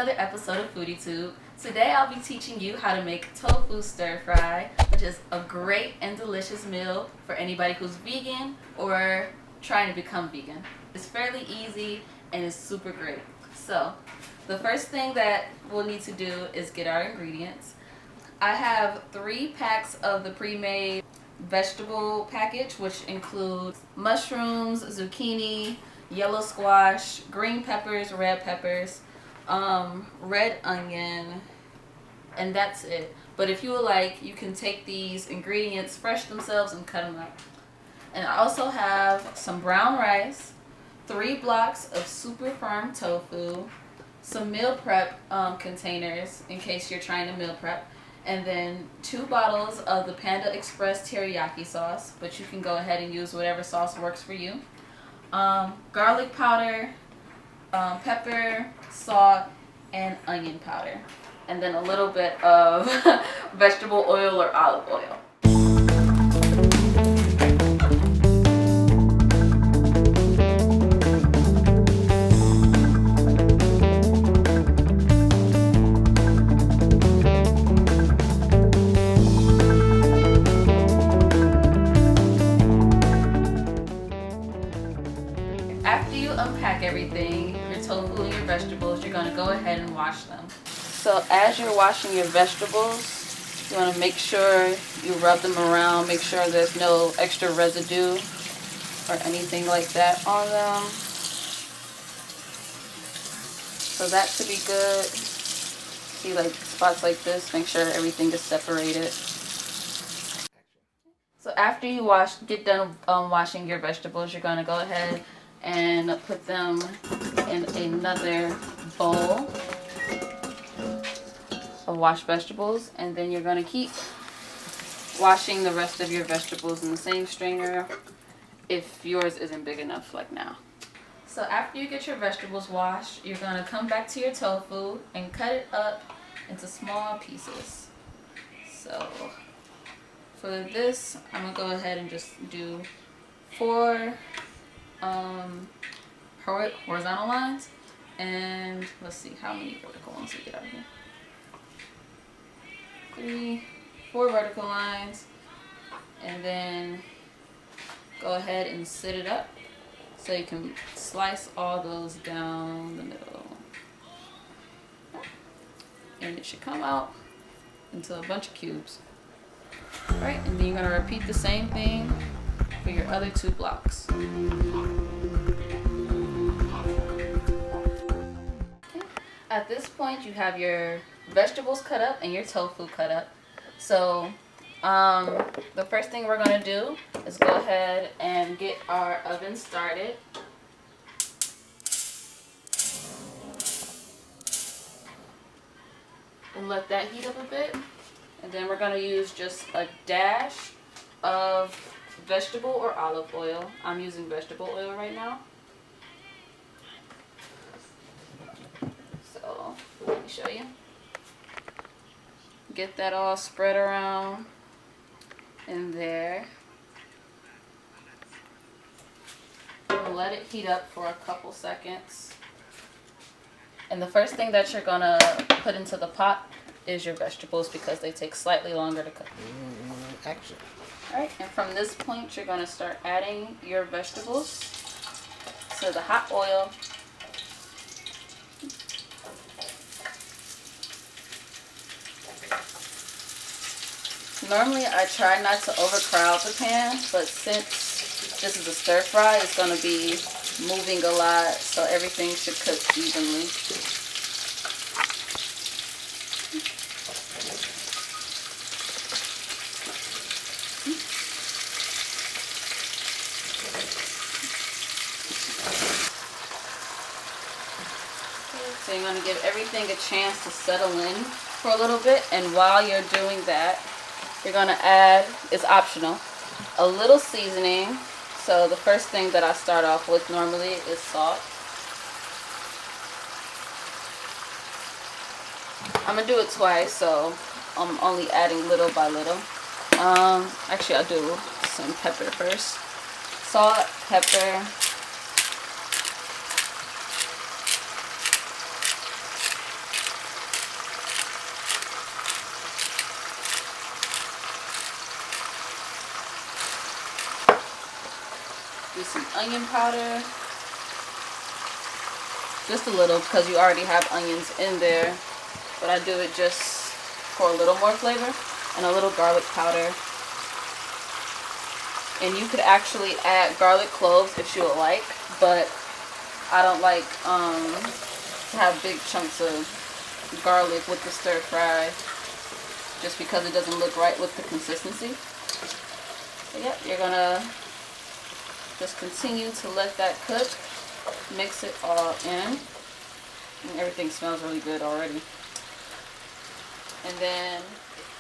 another episode of Foodie Tube. Today I'll be teaching you how to make tofu stir-fry, which is a great and delicious meal for anybody who's vegan or trying to become vegan. It's fairly easy and it's super great. So, the first thing that we'll need to do is get our ingredients. I have 3 packs of the pre-made vegetable package, which includes mushrooms, zucchini, yellow squash, green peppers, red peppers, red onion, and that's it. But if you would like, you can take these ingredients fresh themselves and cut them up. And I also have some brown rice, 3 blocks of super firm tofu, some meal prep containers in case you're trying to meal prep, and then 2 bottles of the Panda Express teriyaki sauce, but you can go ahead and use whatever sauce works for you. Garlic powder, pepper, salt, and onion powder, and then a little bit of vegetable oil or olive oil. After you unpack everything, your tofu and your vegetables, you're going to go ahead and wash them. So as you're washing your vegetables, you want to make sure you rub them around, make sure there's no extra residue or anything like that on them. So that should be good. See, like spots like this, make sure everything is separated. So after you get done washing your vegetables, you're going to go ahead and put them in another bowl of washed vegetables, and then you're going to keep washing the rest of your vegetables in the same strainer if yours isn't big enough like now. So after you get your vegetables washed, you're going to come back to your tofu and cut it up into small pieces. So for this, I'm going to go ahead and just do 4 horizontal lines, and let's see how many vertical ones we get out of here. 4 vertical lines, and then go ahead and sit it up so you can slice all those down the middle, and it should come out into a bunch of cubes. Alright, and then you're going to repeat the same thing for your other 2 blocks. Okay. At this point, you have your vegetables cut up and your tofu cut up. So the first thing we're going to do is go ahead and get our oven started. And let that heat up a bit. And then we're going to use just a dash of vegetable or olive oil. I'm using vegetable oil right now. So let me show you. Get that all spread around in there. And let it heat up for a couple seconds. And the first thing that you're gonna put into the pot is your vegetables, because they take slightly longer to cook. Action. Alright, and from this point, you're going to start adding your vegetables to the hot oil. Normally, I try not to overcrowd the pan, but since this is a stir fry, it's going to be moving a lot, so everything should cook evenly. So you're going to give everything a chance to settle in for a little bit, and while you're doing that, you're going to add, it's optional, a little seasoning. So the first thing that I start off with normally is salt. I'm going to do it twice, so I'm only adding little by little. Actually, I'll do some pepper first. Salt, pepper, Do some onion powder. Just a little because you already have onions in there. But I do it just for a little more flavor. And a little garlic powder. And you could actually add garlic cloves if you would like. But I don't like to have big chunks of garlic with the stir fry. Just because it doesn't look right with the consistency. So yep, you're going to just continue to let that cook. Mix it all in. And everything smells really good already. And then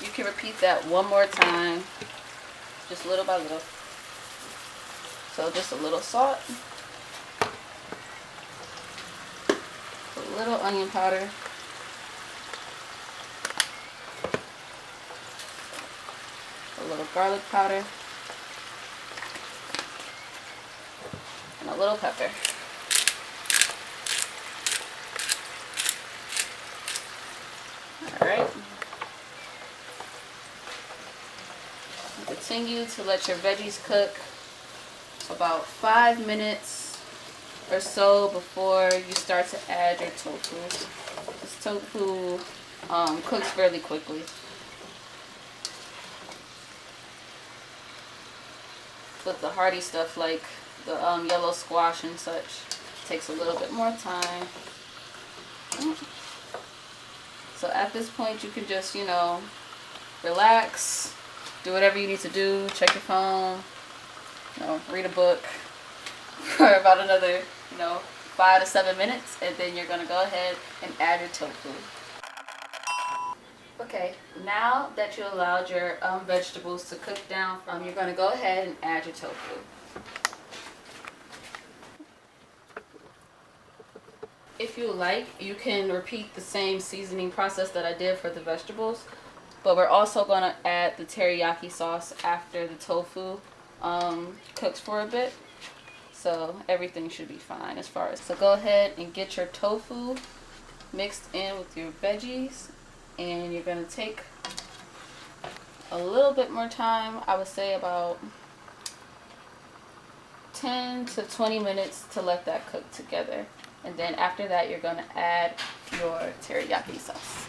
you can repeat that one more time. Just little by little. So just a little salt. A little onion powder. A little garlic powder. And a little pepper. Alright. Continue to let your veggies cook about 5 minutes or so before you start to add your tofu. This tofu cooks fairly quickly. But the hearty stuff like the yellow squash and such takes a little bit more time. So at this point you can just, you know, relax, do whatever you need to do, check your phone, you know, read a book for about another, 5 to 7 minutes, and then you're gonna go ahead and add your tofu. Okay, now that you allowed your vegetables to cook down, you're gonna go ahead and add your tofu. If you like, you can repeat the same seasoning process that I did for the vegetables, but we're also going to add the teriyaki sauce after the tofu cooks for a bit. So everything should be fine as far as. So go ahead and get your tofu mixed in with your veggies, and you're going to take a little bit more time. I would say about 10 to 20 minutes to let that cook together. And then after that, you're going to add your teriyaki sauce.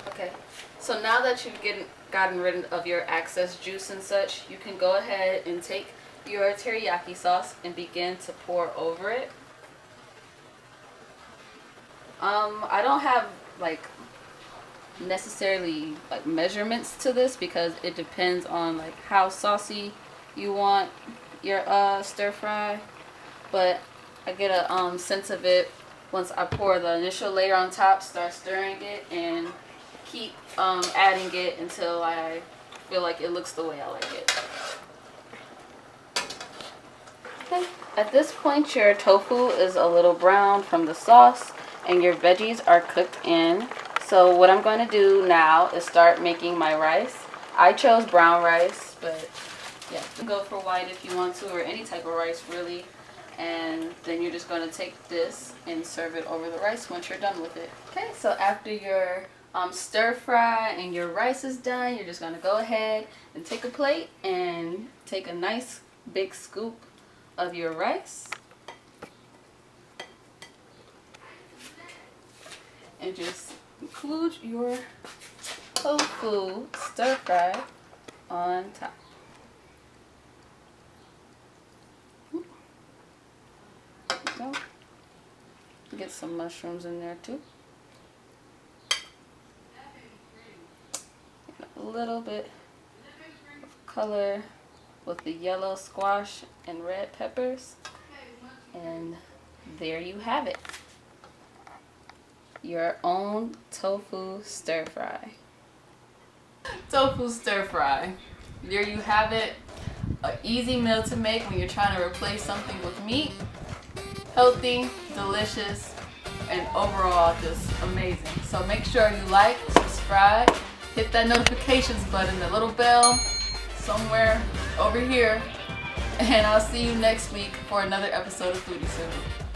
Okay, so now that you've gotten rid of your excess juice and such, you can go ahead and take your teriyaki sauce and begin to pour over it. I don't have like necessarily like measurements to this because it depends on like how saucy you want your stir fry, but I get a sense of it once I pour the initial layer on top, start stirring it, and keep adding it until I feel like it looks the way I like it. Okay. At this point, your tofu is a little brown from the sauce, and your veggies are cooked in. So what I'm going to do now is start making my rice. I chose brown rice, but yeah, you can go for white if you want to, or any type of rice really. And then you're just going to take this and serve it over the rice once you're done with it. Okay, so after your stir fry and your rice is done, you're just going to go ahead and take a plate and take a nice big scoop of your rice. And just include your tofu stir fry on top. Go. Get some mushrooms in there too. A little bit of color with the yellow squash and red peppers. And there you have it. Your own tofu stir fry. Tofu stir fry. There you have it. An easy meal to make when you're trying to replace something with meat. Healthy, delicious, and overall just amazing. So make sure you like, subscribe, hit that notifications button, the little bell somewhere over here, and I'll see you next week for another episode of Foodie Soup.